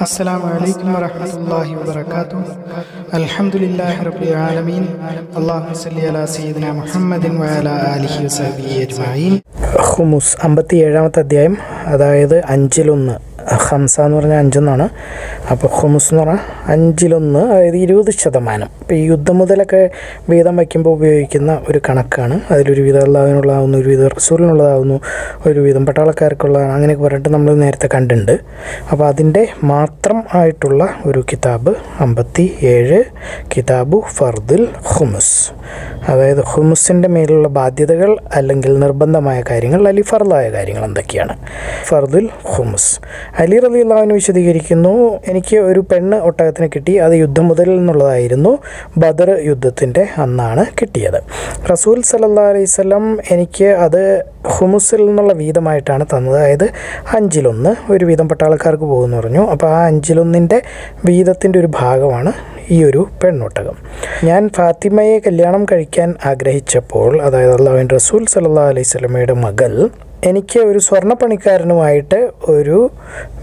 السلام عليكم ورحمة الله وبركاته. الحمد لله رب العالمين. اللهم صل على سيدنا محمد وعلى آله وصحبه أجمعين. ഹുമുസ് 57-ാമത്തെ അധ്യായം, അതായത് 5-1. ഹംസ എന്ന് പറഞ്ഞാൽ 5 എന്നാണ്. അപ്പോൾ ഹുമുസ് എന്ന് പറഞ്ഞാൽ 5-1, അതായത് 20%. ഇപ്പോൾ ഈ യുദ്ധം മുതലൊക്കെ വീതം വയ്ക്കുമ്പോൾ ഉപയോഗിക്കുന്ന ഒരു കണക്കാണ്. അതിലൊരു വീതം അള്ളാഹുവിനുള്ളതാവുന്നു, ഒരു വീതം റസൂലിനുള്ളതാവുന്നു, ഒരു വീതം പട്ടാളക്കാർക്കുള്ളതാണ്, അങ്ങനെയൊക്കെ പറഞ്ഞിട്ട് നമ്മൾ നേരത്തെ കണ്ടിട്ടുണ്ട്. അപ്പോൾ അതിൻ്റെ മാത്രം ആയിട്ടുള്ള ഒരു കിതാബ് 57, കിതാബു ഫർദുൽ ഹുമുസ്. അതായത് ഹുമുസിൻ്റെ മേലുള്ള ബാധ്യതകൾ അല്ലെങ്കിൽ നിർബന്ധമായ കാര്യങ്ങൾ അല്ലെങ്കിൽ ഫർദായ കാര്യങ്ങൾ എന്തൊക്കെയാണ്. ഫർദുൽ ഹുമുസ്. അലി റളിയല്ലാഹു അൻഹു വിശദീകരിക്കുന്നു, എനിക്ക് ഒരു പെണ്ണ് ഒട്ടകത്തിന് കിട്ടി. അത് യുദ്ധം മുതലിൽ നിന്നുള്ളതായിരുന്നു. ബദർ യുദ്ധത്തിൻ്റെ അന്നാണ് കിട്ടിയത്. റസൂൽ സല്ലല്ലാഹു അലൈഹി വസല്ലം എനിക്ക് അത് ഹുമുസിൽ നിന്നുള്ള വീതമായിട്ടാണ് തന്നത്. അതായത് 5-1 ഒരു വീതം പട്ടാളക്കാർക്ക് പോകുമെന്ന് പറഞ്ഞു. അപ്പോൾ ആ 5-1 വീതത്തിൻ്റെ ഒരു ഭാഗമാണ് ഈ ഒരു പെണ്ണൊട്ടകം. ഞാൻ ഫാത്തിമയെ കല്യാണം കഴിക്കാൻ ആഗ്രഹിച്ചപ്പോൾ, അതായത് അല്ലാഹുവിൻ്റെ റസൂൽ സല്ലല്ലാഹു അലൈഹി വസല്ലമയുടെ മകൾ, എനിക്ക് ഒരു സ്വർണ്ണപ്പണിക്കാരനുമായിട്ട് ഒരു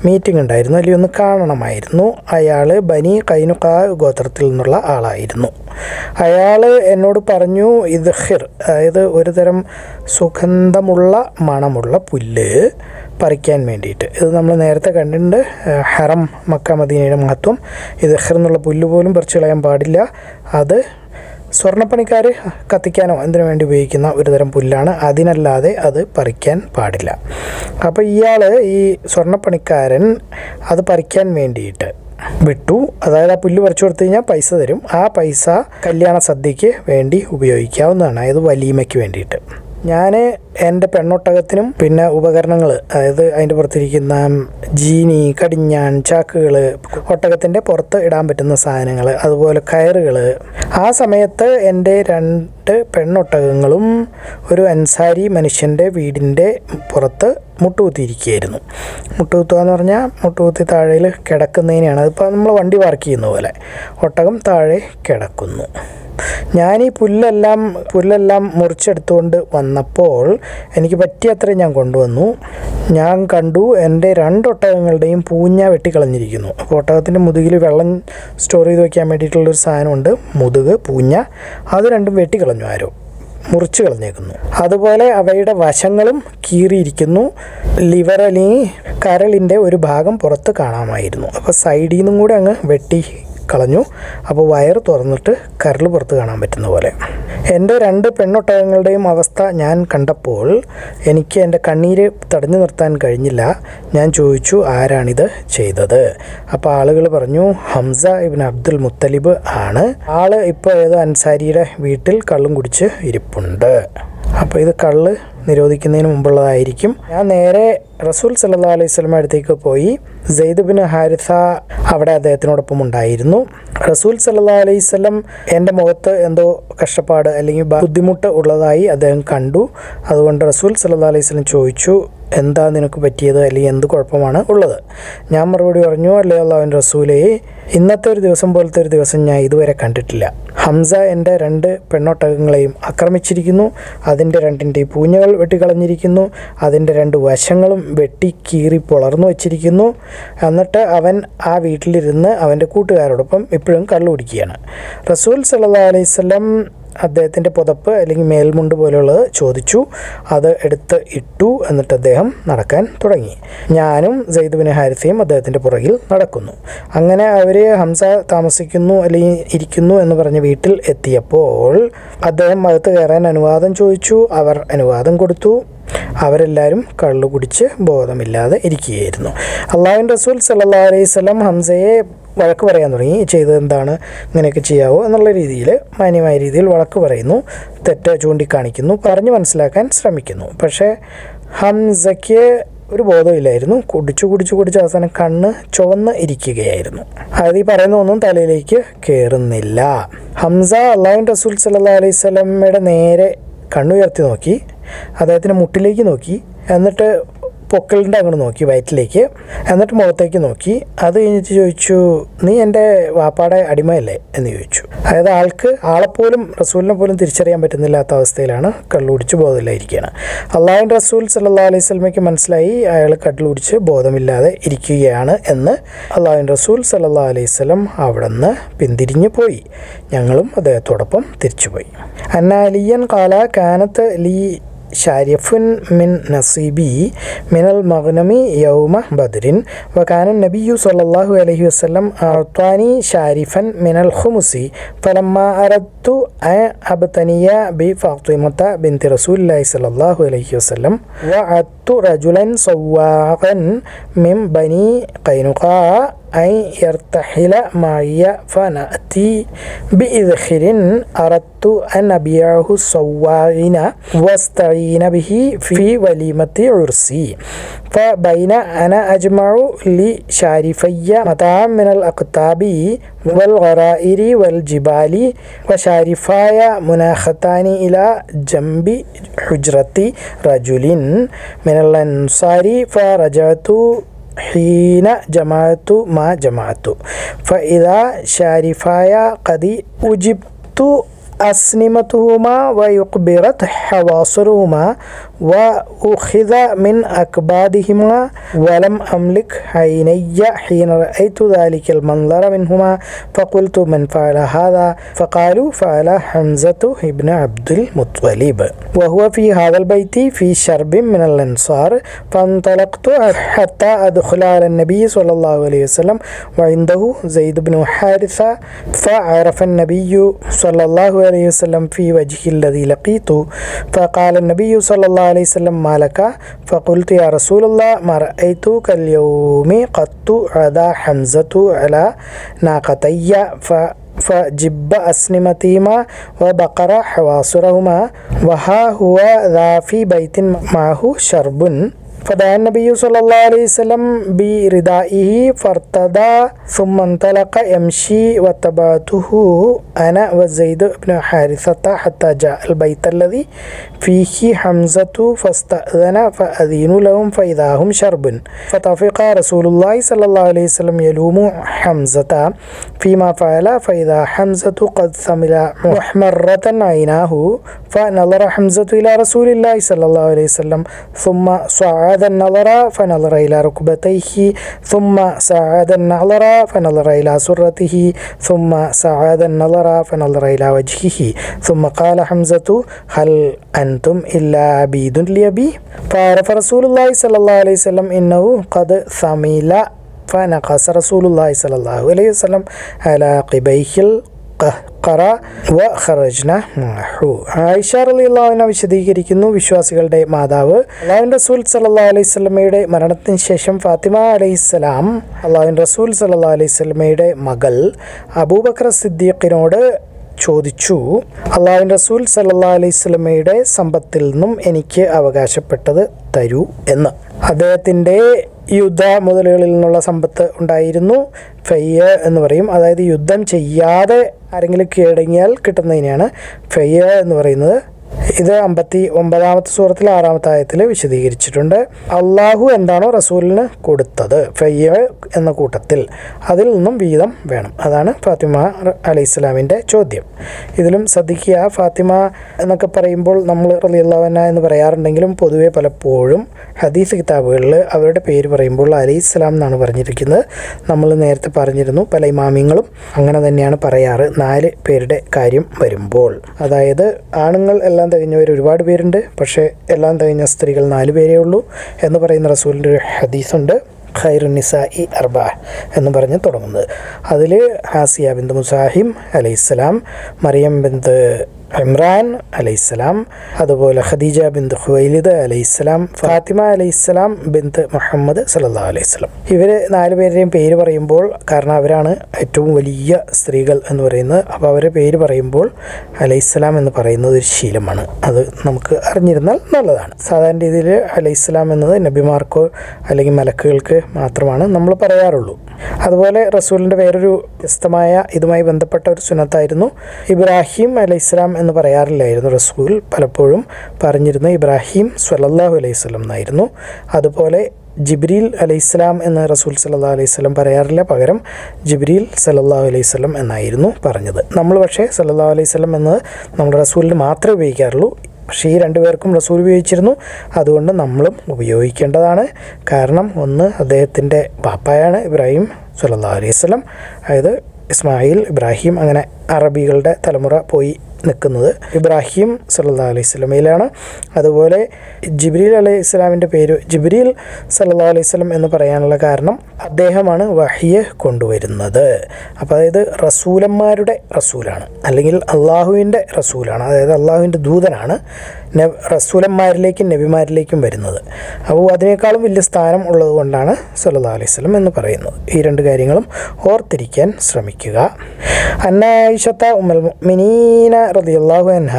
മീറ്റിംഗ് ഉണ്ടായിരുന്നു, അല്ലെങ്കിൽ ഒന്ന് കാണണമായിരുന്നു. അയാൾ ബനി ഖൈനുഖാ ഗോത്രത്തിൽ നിന്നുള്ള ആളായിരുന്നു. അയാൾ എന്നോട് പറഞ്ഞു, ഇദ്ഹിർ, അതായത് ഒരു തരം സുഗന്ധമുള്ള മണമുള്ള പുല്ല് പറിക്കാൻ വേണ്ടിയിട്ട്. ഇത് നമ്മൾ നേരത്തെ കണ്ടിട്ടുണ്ട്. ഹറം മക്ക മദീനയുടെ മഹത്വം. ഇദ്ഹിർ എന്നുള്ള പുല്ല് പോലും പറിച്ചു കളയാൻ പാടില്ല. അത് സ്വർണ്ണപ്പണിക്കാർ കത്തിക്കാനോ എന്തിനു വേണ്ടി ഉപയോഗിക്കുന്ന ഒരു തരം പുല്ലാണ്. അതിനല്ലാതെ അത് പറിക്കാൻ പാടില്ല. അപ്പോൾ ഇയാൾ, ഈ സ്വർണ്ണപ്പണിക്കാരൻ, അത് പറിക്കാൻ വേണ്ടിയിട്ട് വിട്ടു. അതായത് ആ പുല്ല് പറിച്ചു കൊടുത്തു കഴിഞ്ഞാൽ പൈസ തരും. ആ പൈസ കല്യാണ സദ്യയ്ക്ക് വേണ്ടി ഉപയോഗിക്കാവുന്നതാണ്, അതായത് വലീമയ്ക്ക് വേണ്ടിയിട്ട്. ഞാൻ എൻ്റെ പെണ്ണൊട്ടകത്തിനും പിന്നെ ഉപകരണങ്ങൾ, അതായത് അതിൻ്റെ പുറത്തിരിക്കുന്ന ജീനി, കടിഞ്ഞാൻ, ചാക്കുകൾ, ഒട്ടകത്തിൻ്റെ പുറത്ത് ഇടാൻ പറ്റുന്ന സാധനങ്ങൾ, അതുപോലെ കയറുകൾ. ആ സമയത്ത് എൻ്റെ 2 പെണ്ണൊട്ടകങ്ങളും ഒരു അൻസാരി മനുഷ്യൻ്റെ വീടിൻ്റെ പുറത്ത് മുട്ടുകുത്തിയിരിക്കുകയായിരുന്നു. മുട്ടുകുത്തുക എന്ന് പറഞ്ഞാൽ മുട്ടുകുത്തി താഴെയിൽ കിടക്കുന്നതിനെയാണ്. അതിപ്പോൾ നമ്മൾ വണ്ടി പാർക്ക് ചെയ്യുന്ന പോലെ ഒട്ടകം താഴെ കിടക്കുന്നു. ഞാൻ ഈ പുല്ലെല്ലാം മുറിച്ചെടുത്തുകൊണ്ട് വന്നപ്പോൾ എനിക്ക് പറ്റിയത്രയും ഞാൻ കൊണ്ടുവന്നു. ഞാൻ കണ്ടു എൻ്റെ 2 ഒട്ടകങ്ങളുടെയും പൂഞ്ഞ വെട്ടിക്കളഞ്ഞിരിക്കുന്നു. അപ്പോൾ ഒട്ടകത്തിൻ്റെ മുതുകിൽ വെള്ളം സ്റ്റോർ ചെയ്ത് വയ്ക്കാൻ വേണ്ടിയിട്ടുള്ളൊരു സാധനമുണ്ട്, മുതുക്, പൂഞ്ഞ. അത് രണ്ടും വെട്ടിക്കളഞ്ഞു, ആരോ മുറിച്ച് കളഞ്ഞേക്കുന്നു. അതുപോലെ അവയുടെ വശങ്ങളും കീറിയിരിക്കുന്നു. ലിവർ അല്ലെങ്കിൽ കരളിൻ്റെ ഒരു ഭാഗം പുറത്ത് കാണാമായിരുന്നു. അപ്പോൾ സൈഡിൽ നിന്നും കൂടെ അങ്ങ് വെട്ടി കളഞ്ഞു. അപ്പോൾ വയറ് തുറന്നിട്ട് കരൾ പുറത്ത് കാണാൻ പറ്റുന്ന പോലെ. എൻ്റെ 2 പെണ്ണൊട്ടകങ്ങളുടെയും അവസ്ഥ ഞാൻ കണ്ടപ്പോൾ എനിക്ക് എൻ്റെ കണ്ണീര് തടഞ്ഞു നിർത്താൻ കഴിഞ്ഞില്ല. ഞാൻ ചോദിച്ചു, ആരാണിത് ചെയ്തത്? അപ്പോൾ ആളുകൾ പറഞ്ഞു, ഹംസ ഇബ്നു അബ്ദുൽ മുത്തലിബ് ആണ്. ആള് ഇപ്പോൾ ഏതോ അൻസാരിയുടെ വീട്ടിൽ കള്ളും കുടിച്ച് ഇരിപ്പുണ്ട്. അപ്പോൾ ഇത് കള്ള് നിരോധിക്കുന്നതിന് മുമ്പുള്ളതായിരിക്കും. ഞാൻ നേരെ റസൂൽ സല്ലല്ലാഹു അലൈഹി വസല്ലം അടുത്തേക്ക് പോയി. സെയ്ദ് ബിൻ ഹാരിസ അവിടെ അദ്ദേഹത്തിനോടൊപ്പം ഉണ്ടായിരുന്നു. റസൂൽ സല്ലല്ലാഹു അലൈഹി വസല്ലം എൻ്റെ മുഖത്ത് എന്തോ കഷ്ടപ്പാട് അല്ലെങ്കിൽ ബുദ്ധിമുട്ട് ഉള്ളതായി അദ്ദേഹം കണ്ടു. അതുകൊണ്ട് റസൂൽ സല്ലല്ലാഹു അലൈഹി വസല്ലം ചോദിച്ചു, എന്താ നിനക്ക് പറ്റിയത്, അല്ലെങ്കിൽ എന്ത് കുഴപ്പമാണ് ഉള്ളത്? ഞാൻ മറുപടി പറഞ്ഞു, അല്ലേ അല്ലാഹുവിൻ്റെ റസൂലേ, ഇന്നത്തെ ഒരു ദിവസം പോലത്തെ ഒരു ദിവസം ഞാൻ ഇതുവരെ കണ്ടിട്ടില്ല. ഹംസ എൻ്റെ 2 പെണ്ണൊട്ടകങ്ങളെയും ആക്രമിച്ചിരിക്കുന്നു. അതിൻ്റെ 2ൻ്റെയും പൂഞ്ഞകൾ വെട്ടിക്കളഞ്ഞിരിക്കുന്നു. അതിൻ്റെ 2 വശങ്ങളും വെട്ടി കീറി പൊളർന്നു വച്ചിരിക്കുന്നു. എന്നിട്ട് അവൻ ആ വീട്ടിലിരുന്ന് അവൻ്റെ കൂട്ടുകാരോടൊപ്പം ഇപ്പോഴും കള്ളു കുടിക്കുകയാണ്. റസൂൽ സല്ലല്ലാഹു അലൈഹി വസല്ലം അദ്ദേഹത്തിൻ്റെ പുതപ്പ് അല്ലെങ്കിൽ മേൽമുണ്ട് പോലെയുള്ളത് ചോദിച്ചു. അത് എടുത്ത് ഇട്ടു. എന്നിട്ട് അദ്ദേഹം നടക്കാൻ തുടങ്ങി. ഞാനും സെയ്ദ് ബിൻ ഹാരിസയും അദ്ദേഹത്തിൻ്റെ പുറകിൽ നടക്കുന്നു. അങ്ങനെ അവർ ഹംസ താമസിക്കുന്നു അല്ലെങ്കിൽ ഇരിക്കുന്നു എന്ന് പറഞ്ഞ വീട്ടിൽ എത്തിയപ്പോൾ അദ്ദേഹം അകത്ത് കയറാൻ അനുവാദം ചോദിച്ചു. അവർ അനുവാദം കൊടുത്തു. അവരെല്ലാവരും കള്ളു കുടിച്ച് ബോധമില്ലാതെ ഇരിക്കുകയായിരുന്നു. അള്ളാഹുവിൻ്റെ റസൂൽ സല്ലല്ലാഹു അലൈഹി വസല്ലം ഹംസയെ വഴക്ക് പറയാൻ തുടങ്ങി. ചെയ്തത് എന്താണ്, ഇങ്ങനെയൊക്കെ ചെയ്യാവോ എന്നുള്ള രീതിയിൽ, മാന്യമായ രീതിയിൽ വഴക്ക് പറയുന്നു, തെറ്റ് ചൂണ്ടിക്കാണിക്കുന്നു, പറഞ്ഞ് മനസ്സിലാക്കാൻ ശ്രമിക്കുന്നു. പക്ഷേ ഹംസയ്ക്ക് ഒരു ബോധമില്ലായിരുന്നു. കുടിച്ച് അവസാനം കണ്ണ് ചുവന്ന് ഇരിക്കുകയായിരുന്നു. അതായത് ഈ പറയുന്ന ഒന്നും തലയിലേക്ക് കയറുന്നില്ല. ഹംസ അള്ളാഹുവിൻ്റെ റസൂൽ സല്ലല്ലാഹു അലൈഹി വസല്ലമയുടെ നേരെ കണ്ണുയർത്തി നോക്കി, അദ്ദേഹത്തിൻ്റെ മുട്ടിലേക്ക് നോക്കി. എന്നിട്ട് പൊക്കിളിൻ്റെ അങ്ങോട്ട് നോക്കി വയറ്റിലേക്ക്, എന്നിട്ട് മുഖത്തേക്ക് നോക്കി. അത് കഴിഞ്ഞിട്ട് ചോദിച്ചു, നീ എൻ്റെ വാപ്പാടെ അടിമയല്ലേ എന്ന് ചോദിച്ചു. അതായത് ആളെപ്പോലും റസൂലിനെ പോലും തിരിച്ചറിയാൻ പറ്റുന്നില്ലാത്ത അവസ്ഥയിലാണ്, കള്ളുകുടിച്ച് ബോധമില്ലായിരിക്കുകയാണ്. അള്ളാഹുവിൻ്റെ റസൂൽ സല്ലല്ലാഹു അലൈഹി വസല്ലമയ്ക്ക് മനസ്സിലായി അയാൾ കള്ളുകുടിച്ച് ബോധമില്ലാതെ ഇരിക്കുകയാണ് എന്ന്. അള്ളാഹുവിൻ്റെ റസൂൽ സല്ലല്ലാഹു അലൈഹി വസല്ലം അവിടെ നിന്ന് പിന്തിരിഞ്ഞു പോയി. ഞങ്ങളും അദ്ദേഹത്തോടൊപ്പം തിരിച്ചുപോയി. അന്നാലിയൻ കാല കാനത്ത് ലീ ഷാരിഫുൻ മിൻ നസീബി മിനൽ മഗ്നമി യൗമ ബദ്രിൻ വകാന നബിയു സല്ലല്ലാഹു അലൈഹി വസല്ലം അഅ്താനി ഷാരിഫൻ മിനൽ ഖുമുസി ഫലമ്മാ അറദ്തു അബ്തനിയ ബി ഫാത്തിമത ബിൻതി റസൂലില്ലാഹി സല്ലല്ലാഹു അലൈഹി വസല്ലം വഅത്തു റജുലൻ സവാഖൻ മിൻ ബനി ഖൈനുഖാ أن يرتحل معي فنأتي بإذخر أردت أن أبيعه الصواغين واستعين به في وليمة عرسي فبين أنا أجمع لشارفي متاعا من الأقطاب والغرائر والجبال وشارفاي مناختان إلى جنب حجرة رجل من الأنصار فرجعت حين جمعت ما جمعت فإذا شارفايا قد أجبت أسنمتهما ويقبرت حواصرهما وأخذ من أكبادهما ولم أملك عيني حين رأيت ذلك المنظر منهما فقلت من فعل هذا فقالوا فعل حمزة بن عبد المطلب وهو في هذا البيت في شرب من الأنصار فانطلقت حتى أدخل على النبي صلى الله عليه وسلم وعنده زيد بن حارثة فعرف النبي صلى الله عليه وسلم في وجهه الذي لقيته فقال النبي صلى الله عليه وسلم ما لك فقلت يا رسول الله ما رأيتك اليوم قط عدا حمزة على ناقتي فجب أسنمتهما وبقر حواصرهما وها هو ذا في بيت معه شرب فدعا النبي صلى الله عليه وسلم بردائه فارتدى ثم انطلق يمشي واتبعته أنا وزيد بن حارثة حتى جاء البيت الذي فيه حمزة فاستأذن فأذين لهم فإذا هم شرب فطفق رسول الله صلى الله عليه وسلم يلوم حمزة فيما فعل فإذا حمزة قد ثمل محمرة عيناه فنظر حمزة إلى رسول الله صلى الله عليه وسلم ثم صعد النظر فنظر إلى ركبتيه ثم صعد النظر فنظر إلى سرته ثم صعد النظر فنظر إلى وجهه ثم قال حمزة هل أنتم إلا عبيد لأبي فعرف رسول الله صلى الله عليه وسلم إنه قد ثمل فنقص رسول الله صلى الله عليه وسلم على قبيه ഖറ വ ഖറജ്ന മഅഹു. ആയിഷ റളിയല്ലാഹു അൻഹ വിശദീകരിക്കുന്നു, വിശ്വാസികളുടെ മാതാവ് അല്ലാഹുവിൻ്റെ റസൂൽ സല്ലല്ലാഹു അലൈഹി വസല്ലമയുടെ മരണത്തിന് ശേഷം ഫാത്തിമ അലൈഹിസ്സലാം അല്ലാഹുവിൻ്റെ റസൂൽ സല്ലല്ലാഹു അലൈഹി വസല്ലമയുടെ മകൾ അബൂബക്കർ സിദ്ദീഖിനോട് ചോദിച്ചു, അല്ലാഹുവിൻ്റെ റസൂൽ സല്ലല്ലാഹു അലൈഹി വസല്ലമയുടെ സമ്പത്തിൽ നിന്നും എനിക്ക് അവകാശപ്പെട്ടത് തരൂ എന്ന്. അദ്ദേഹത്തിൻ്റെ യുദ്ധ മുതലുകളിൽ നിന്നുള്ള സമ്പത്ത് ഉണ്ടായിരുന്നു. ഫയ്യ എന്ന് പറയും, അതായത് യുദ്ധം ചെയ്യാതെ ആരെങ്കിലും കീഴടങ്ങിയാൽ കിട്ടുന്നതിനെയാണ് ഫയ്യ എന്ന് പറയുന്നത്. ഇത് 59-ാമത്തെ സൂറത്തിൽ 6-ാമത്തെ ആയത്തിൽ വിശദീകരിച്ചിട്ടുണ്ട്. അള്ളാഹു എന്താണോ റസൂലിന് കൊടുത്തത് ഫയ്യ എന്ന കൂട്ടത്തിൽ അതിൽ നിന്നും വീതം വേണം. അതാണ് ഫാത്തിമ അലൈഹിസ്സലാമിൻ്റെ ചോദ്യം. ഇതിലും ശ്രദ്ധിക്കുക, ഫാത്തിമ എന്നൊക്കെ പറയുമ്പോൾ നമ്മൾ റളിയല്ലാഹു അൻഹ എന്ന് പറയാറുണ്ടെങ്കിലും പൊതുവെ പലപ്പോഴും ഹദീസ് കിതാബുകളിൽ അവരുടെ പേര് പറയുമ്പോൾ അലൈഹിസ്സലാം എന്നാണ് പറഞ്ഞിരിക്കുന്നത്. നമ്മൾ നേരത്തെ പറഞ്ഞിരുന്നു, പല ഇമാമിങ്ങളും അങ്ങനെ തന്നെയാണ് പറയാറ് 4 പേരുടെ കാര്യം വരുമ്പോൾ. അതായത് ആണുങ്ങൾ എല്ലാം തികഞ്ഞവർ ഒരുപാട് പേരുണ്ട്, പക്ഷേ എല്ലാം തികഞ്ഞ സ്ത്രീകൾ 4 പേരേ ഉള്ളൂ എന്ന് പറയുന്ന റസൂലിൻ്റെ ഒരു ഹദീസുണ്ട്, ഖൈറുൻ നിസാഇ അർബഅ എന്ന് പറഞ്ഞ് തുടങ്ങുന്നത്. അതിൽ ഹാസിയ ബിന്ത് മുസാഹിം അലൈഹിസ്സലാം, മറിയം ബിന്ത് ഇമ്രാൻ അലൈഹിസ്സലാം, അതുപോലെ ഖദീജ ബിന്ത് ഖുവൈലിദ് അലൈഹിസ്സലാം, ഫാത്തിമ അലൈഹിസ്സലാം ബിന്ത് മുഹമ്മദ് സല്ലല്ലാഹു അലൈഹി വസല്ലം. ഇവർ 4 പേരുടെയും പേര് പറയുമ്പോൾ, കാരണം അവരാണ് ഏറ്റവും വലിയ സ്ത്രീകൾ എന്ന് പറയുന്നത്, അപ്പോൾ അവരുടെ പേര് പറയുമ്പോൾ അലൈഹിസ്സലാം എന്ന് പറയുന്നത് ഒരു ശീലമാണ്. അത് നമുക്ക് അറിഞ്ഞിരുന്നാൽ നല്ലതാണ്. സാധാരണ രീതിയിൽ അലൈഹിസ്സലാം എന്നത് നബിമാർക്കോ അല്ലെങ്കിൽ മലക്കുകൾക്ക് മാത്രമാണ് നമ്മൾ പറയാറുള്ളൂ. അതുപോലെ റസൂലിൻ്റെ വേറൊരു വ്യത്യസ്തമായ ഇതുമായി ബന്ധപ്പെട്ട ഒരു സുന്നത്തായിരുന്നു ഇബ്രാഹിം അലൈഹിസ്സലാം എന്ന് പറയാറില്ലായിരുന്നു റസൂൽ. പലപ്പോഴും പറഞ്ഞിരുന്നത് ഇബ്രാഹിം സ്വല്ലല്ലാഹു അലൈഹി വസല്ലം എന്നായിരുന്നു. അതുപോലെ ജിബ്രീൽ അലൈഹിസ്സലാം എന്ന് റസൂൽ സല്ലല്ലാഹു അലൈഹി വസല്ലം പറയാറില്ല, പകരം ജിബ്രീൽ സല്ലല്ലാഹു അലൈഹി വസല്ലം എന്നായിരുന്നു പറഞ്ഞത്. നമ്മൾ പക്ഷേ സല്ലല്ലാഹു അലൈഹി വസല്ലം എന്നത് നമ്മുടെ റസൂലിന് മാത്രമേ ഉപയോഗിക്കാറുള്ളൂ. പക്ഷേ ഈ രണ്ടുപേർക്കും റസൂൽ ഉപയോഗിച്ചിരുന്നു, അതുകൊണ്ട് നമ്മളും ഉപയോഗിക്കേണ്ടതാണ്. കാരണം ഒന്ന്, അദ്ദേഹത്തിൻ്റെ പാപ്പായാണ് ഇബ്രാഹിം സല്ലല്ലാഹു അലൈഹി വസല്ലം, അതായത് ഇസ്മായിൽ, ഇബ്രാഹിം, അങ്ങനെ അറബികളുടെ തലമുറ പോയി നിൽക്കുന്നത് ഇബ്രാഹിം സല്ലല്ലാഹു അലൈഹി വസല്ലമയിലാണ്. അതുപോലെ ജിബ്രീൽ അലൈഹി ഇസ്ലാമിൻ്റെ പേര് ജിബ്രീൽ സല്ലല്ലാഹു അലൈഹി വസല്ലം എന്ന് പറയാനുള്ള കാരണം അദ്ദേഹമാണ് വഹിയ് കൊണ്ടുവരുന്നത്. അപ്പോൾ അതായത് റസൂലന്മാരുടെ റസൂലാണ്, അല്ലെങ്കിൽ അള്ളാഹുവിൻ്റെ റസൂലാണ്, അതായത് അള്ളാഹുവിൻ്റെ ദൂതനാണ് റസൂലന്മാരിലേക്കും നബിമാരിലേക്കും വരുന്നത്. അപ്പോൾ അതിനേക്കാളും വലിയ സ്ഥാനം ഉള്ളത് കൊണ്ടാണ് സല്ലല്ലാഹു അലൈഹി വസല്ലം എന്ന് പറയുന്നത്. ഈ രണ്ട് കാര്യങ്ങളും ഓർത്തിരിക്കാൻ ശ്രമിക്കുക. അന്ന ആയിഷത്ത ഉമ്മുൽ മുഅ്മിനീന റളിയല്ലാഹു അൻഹ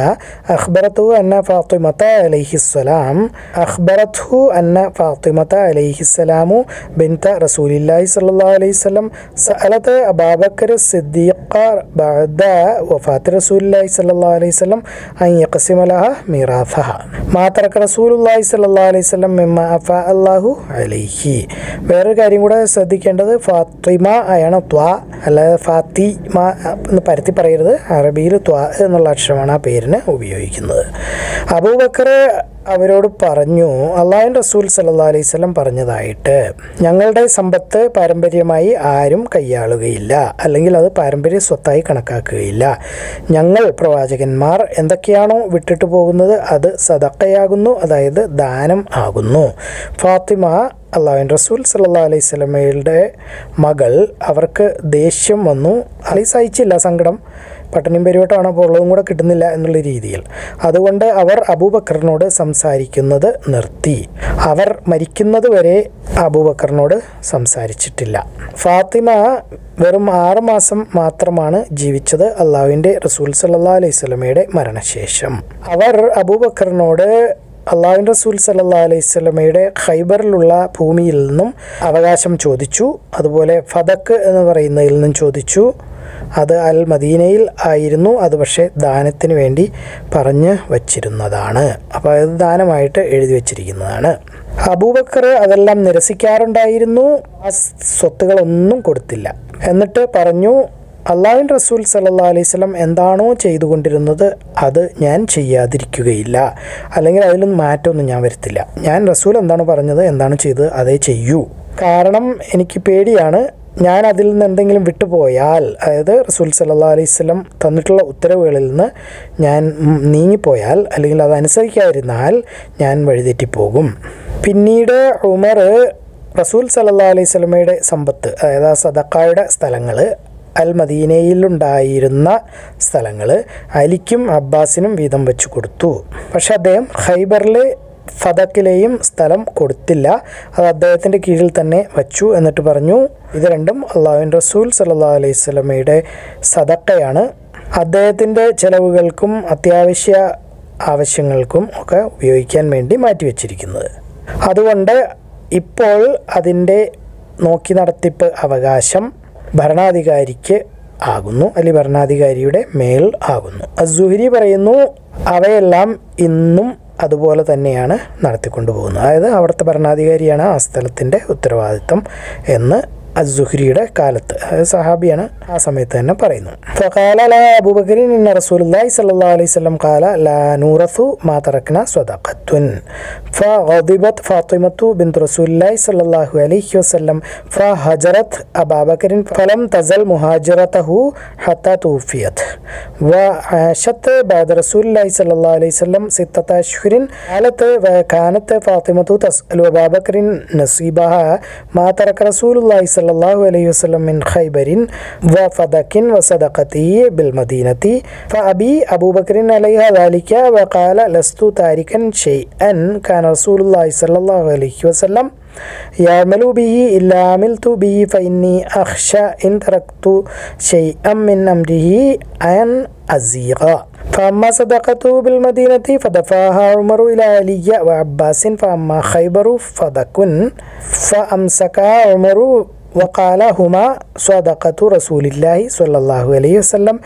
അഖ്ബറത്ഹു അന്ന ഫാത്തിമത അലൈഹിസ്സലാം അലൈഹിസ്സലാമു ബിൻത റസൂലില്ലാഹി സ്വല്ലല്ലാഹു അലൈഹി വസല്ലം സഅലത അബൂബക്കർ സിദ്ദീഖ ബഅദ വഫാത്ത് റസൂലില്ലാഹി സ്വല്ലല്ലാഹു അലൈഹി വസല്ലം അൻ യഖ്സിമ ലഹ മീറാഥഹ മാ തറക റസൂലുള്ളാഹി സ്വല്ലല്ലാഹു അലൈഹി വസല്ലം മിമ്മ അഫാ അല്ലാഹു അലൈഹി. വേറൊരു കാര്യം കൂടെ ശ്രദ്ധിക്കേണ്ടത്, ഫാത്തിമ ആയാണ് ത്വാ, അല്ലാതെ ഫാത്തിമ എന്ന് പരത്തി പറയരുത്. അറബിയിൽ ത്വാ എന്നുള്ള അക്ഷരമാണ് ആ പേരിന് ഉപയോഗിക്കുന്നത്. അബൂബക്കർ അവരോട് പറഞ്ഞു, അള്ളാഹുവിൻ്റെ റസൂൽ സല്ലല്ലാഹു അലൈഹി വസല്ലം പറഞ്ഞതായിട്ട്, ഞങ്ങളുടെ സമ്പത്ത് പാരമ്പര്യമായി ആരും കൈയാളുകയില്ല, അല്ലെങ്കിൽ അത് പാരമ്പര്യ സ്വത്തായി കണക്കാക്കുകയില്ല. ഞങ്ങൾ പ്രവാചകന്മാർ എന്തൊക്കെയാണോ വിട്ടിട്ട് പോകുന്നത് അത് സദഖയാകുന്നു, അതായത് ദാനം ആകുന്നു. ഫാത്തിമ അള്ളാഹുവിൻ്റെ റസൂൽ സല്ലല്ലാഹു അലൈഹി വസല്ലമയുടെ മകൾ, അവർക്ക് ദേഷ്യം വന്നു, അല്ലെങ്കിൽ സഹിച്ചില്ല, സങ്കടം, പട്ടിണിയും പെരുവട്ടമാണ്, അപ്പോൾ ഉള്ളതും കൂടെ കിട്ടുന്നില്ല എന്നുള്ള രീതിയിൽ. അതുകൊണ്ട് അവർ അബൂബക്കറിനോട് സംസാരിക്കുന്നത് നിർത്തി. അവർ മരിക്കുന്നത് വരെ അബൂബക്കറിനോട് സംസാരിച്ചിട്ടില്ല. ഫാത്തിമ വെറും 6 മാസം മാത്രമാണ് ജീവിച്ചത് അള്ളാഹുവിൻ്റെ റസൂൽ സല്ലല്ലാഹു അലൈഹി വസല്ലമയുടെ മരണശേഷം. അവർ അബൂബക്കറിനോട് അള്ളാഹുവിൻ്റെ റസൂൽ സല്ലല്ലാഹു അലൈഹി വസല്ലമയുടെ ഖൈബറിലുള്ള ഭൂമിയിൽ നിന്നും അവകാശം ചോദിച്ചു. അതുപോലെ ഫദക്ക് എന്ന് പറയുന്നതിൽ നിന്നും ചോദിച്ചു. അത് അൽ മദീനയിൽ ആയിരുന്നു. അത് പക്ഷേ ദാനത്തിന് വേണ്ടി പറഞ്ഞു വച്ചിരുന്നതാണ്. അപ്പോൾ അത് ദാനമായിട്ട് എഴുതി വച്ചിരിക്കുന്നതാണ്. അബൂബക്കർ അതെല്ലാം നിരസിക്കാറുണ്ടായിരുന്നു. ആ സ്വത്തുകളൊന്നും കൊടുത്തില്ല. എന്നിട്ട് പറഞ്ഞു, അള്ളാഹുവിൻ്റെ റസൂൽ സല്ലല്ലാഹു അലൈഹി വസല്ലം എന്താണോ ചെയ്തുകൊണ്ടിരുന്നത് അത് ഞാൻ ചെയ്യാതിരിക്കുകയില്ല, അല്ലെങ്കിൽ അതിലൊന്നും മാറ്റമൊന്നും ഞാൻ വരുത്തില്ല. ഞാൻ റസൂൽ എന്താണ് പറഞ്ഞത്, എന്താണ് ചെയ്തത്, അതേ ചെയ്യൂ. കാരണം എനിക്ക് പേടിയാണ്, ഞാൻ അതിൽ നിന്ന് എന്തെങ്കിലും വിട്ടുപോയാൽ, അതായത് റസൂൽ സല്ലല്ലാഹു അലൈഹി വസല്ലം തന്നിട്ടുള്ള ഉത്തരവുകളിൽ നിന്ന് ഞാൻ നീങ്ങിപ്പോയാൽ, അല്ലെങ്കിൽ അതനുസരിക്കാതിരുന്നാൽ ഞാൻ വഴിതെറ്റിപ്പോകും. പിന്നീട് ഉമർ റസൂൽ സല്ലല്ലാഹു അലൈഹി വസല്ലമയുടെ സമ്പത്ത്, അതായത് ആ സദഖയുടെ സ്ഥലങ്ങൾ, അൽ മദീനയിലുണ്ടായിരുന്ന സ്ഥലങ്ങൾ അലിക്കും അബ്ബാസിനും വീതം വെച്ച് കൊടുത്തു. പക്ഷെ അദ്ദേഹം ഖൈബറിൽ ഫദക്കിലെയും സ്ഥലം കൊടുത്തില്ല. അത് അദ്ദേഹത്തിൻ്റെ കീഴിൽ തന്നെ വച്ചു. എന്നിട്ട് പറഞ്ഞു, ഇത് രണ്ടും അള്ളാഹുവിൻ്റെ റസൂൽ സല്ലല്ലാഹു അലൈഹി വസല്ലമയുടെ സദഖയാണ്, അദ്ദേഹത്തിൻ്റെ ചെലവുകൾക്കും അത്യാവശ്യ ആവശ്യങ്ങൾക്കും ഒക്കെ ഉപയോഗിക്കാൻ വേണ്ടി മാറ്റിവെച്ചിരിക്കുന്നത്. അതുകൊണ്ട് ഇപ്പോൾ അതിൻ്റെ നോക്കി നടത്തിപ്പ് അവകാശം ഭരണാധികാരിക്ക് ആകുന്നു, അല്ലെങ്കിൽ ഭരണാധികാരിയുടെ മേൽ ആകുന്നു. അസ്സുഹരി പറയുന്നു, അവയെല്ലാം ഇന്നും അതുപോലെ തന്നെയാണ് നടത്തിക്കൊണ്ടു പോകുന്നത്. അതായത് അവിടുത്തെ ഭരണാധികാരിയാണ് ആ സ്ഥലത്തിൻ്റെ ഉത്തരവാദിത്വം എന്ന് അസ്സുഹരിയുടെ കാലത്ത്, അതായത് സഹാബിയാണ്, ആ സമയത്ത് തന്നെ പറയുന്നു. ഫഖാല ലാ അബൂബക്കറിൻ ഇന്ന റസൂലുള്ളാഹി സ്വല്ലല്ലാഹു അലൈഹി വസല്ലം ഖാല ലാ നൂറസു മാ തറക്ന സ്വദഖത്തുൻ ഫഗദിബത് ഫാത്തിമത്തു ബിൻത് റസൂലില്ലാഹി സ്വല്ലല്ലാഹു അലൈഹി വസല്ലം ഫഹജറത് അബൂബക്കറിൻ ഫലം തസൽ മുഹാജിറതഹു ഹത്താ തൂഫിയത് വഅശത് ബഅദ റസൂലില്ലാഹി സ്വല്ലല്ലാഹു അലൈഹി വസല്ലം 6 അശ്ഹുരിൻ ഖാലത് വകാനത് ഫാത്തിമത്തു തസ്അലു അബൂബക്കറിൻ നസീബഹ മാ തറക റസൂലുള്ളാഹി സല്ലല്ലാഹു അലൈഹി വസല്ലം മിൻ ഖൈബരിൻ വഫദകിൻ വസദഖതി ബിൽ മദീനതി ഫഅബി അബൂബക്കറിൻ അലൈഹ ദാലിക വഖാല ലസ്തു താരികൻ ഷൈഅൻ കാന റസൂലുള്ളാഹി സല്ലല്ലാഹു അലൈഹി വസല്ലം يعمل به إلا عملت به فإني أخشى إن تركت شيئا من أمره أن أزيغ فأما صدقته بالمدينة فدفعها عمر إلى علي وعباس فأما خيبر فدكن فأمسكها عمر وقال هما صدقة رسول الله صلى الله عليه وسلم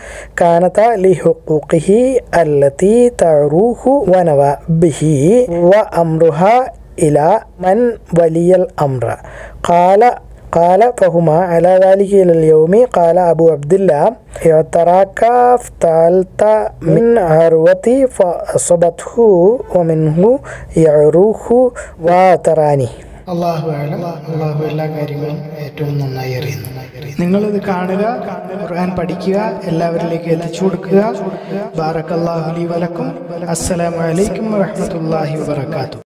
كانتا لحقوقه التي تعروه ونوى به وأمرها إلى من ولي الأمر. قال فهما على ذلك إلى اليوم. قال أبو عبد الله اعتراك افتالت من عروتي فأصبته ومنه يعروه وتراني. അള്ളാഹു എല്ലാ കാര്യങ്ങളും ഏറ്റവും നന്നായി അറിയുന്നു. നിങ്ങളിത് കാണുക, ഖുർആൻ പഠിക്കുക, എല്ലാവരിലേക്ക് എത്തിച്ചു കൊടുക്കുക. ബാറക്കല്ലാഹു ലി വലക്കും. അസ്സലാമു അലൈക്കും വറഹ്മത്തുള്ളാഹി വബറകാതുഹു.